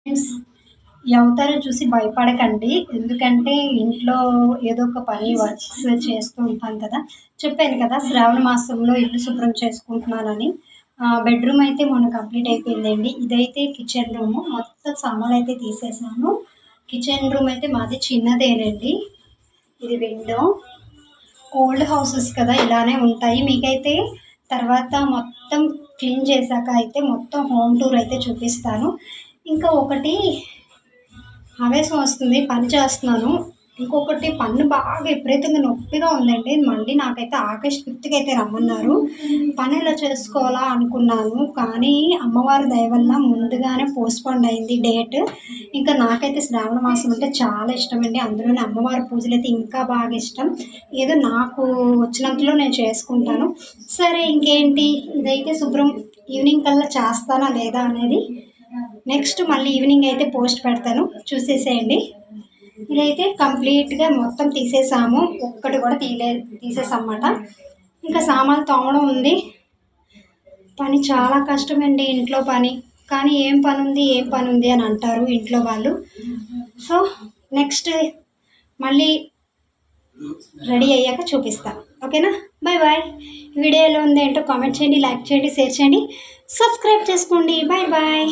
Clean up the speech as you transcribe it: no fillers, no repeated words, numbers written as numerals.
Friends, ఈ అవతారం చూసి భయపడకండి. ఎందుకంటే ఇంట్లో ఏదో ఒక పని వర్క్స్ చేస్తూ ఉంటాను కదా! చెప్పాను కదా! శ్రావణ మాసంలో ఇల్లు శుభ్రం చేసుకుంటున్నానని. బెడ్‌రూమ్ అయితే మొన్న కంప్లీట్ అయిపోయిందండి. ఇదైతే కిచెన్ రూము. మొత్తం సామాన్లయితే తీసేసాను. కిచెన్ రూమ్ అయితే మాది చిన్నదేనండి. ఇది విండో. ఓల్డ్ హౌసెస్ కదా! ఇలానే ఉంటాయి. మీకైతే తర్వాత మొత్తం క్లీన్ చేశాక అయితే మొత్తం హోమ్ టూర్ అయితే చూపిస్తాను. ఇంకా ఒకటి ఆవేశం వస్తుంది. పని చేస్తున్నాను. ఇంకొకటి పన్ను బాగా విపరీతంగా నొప్పిగా ఉందండి. మళ్ళీ నాకైతే ఆగస్ట్ 5థ్‌కి అయితే రమ్మన్నారు. పని ఎలా చేసుకోవాలా అనుకున్నాను. కానీ అమ్మవారి దయ వల్ల ముందుగానే పోస్ట్‌పోన్ అయింది డేట్. ఇంకా నాకైతే శ్రావణ మాసం అంటే చాలా ఇష్టమండి. అందులోనే అమ్మవారి పూజలైతే ఇంకా బాగా ఇష్టం. ఏదో నాకు వచ్చినంతలో నేను చేసుకుంటాను. సరే ఇంకేంటి ఇదైతే శుభ్రం ఈవినింగ్ కల్లా చేస్తానా లేదా అనేది నెక్స్ట్ మళ్ళీ ఈవినింగ్ అయితే పోస్ట్ పెడతాను, చూసేసేయండి. ఇదైతే కంప్లీట్‌గా మొత్తం తీసేసాము. ఒక్కటి కూడా తీసేసామన్నమాట. ఇంకా సామాన్లు తోమడం ఉంది. పని చాలా కష్టమండి ఇంట్లో పని. కానీ ఏం పనుంది అని అంటారు ఇంట్లో వాళ్ళు. సో, నెక్స్ట్ మళ్ళీ రెడీ అయ్యాక చూపిస్తాను. ఓకేనా? Bye bye. వీడియో ఎలా ఉంది ఏంటో కామెంట్ చేయండి, లైక్ చేయండి, షేర్ చేయండి, సబ్స్క్రైబ్ చేసుకోండి. Bye bye.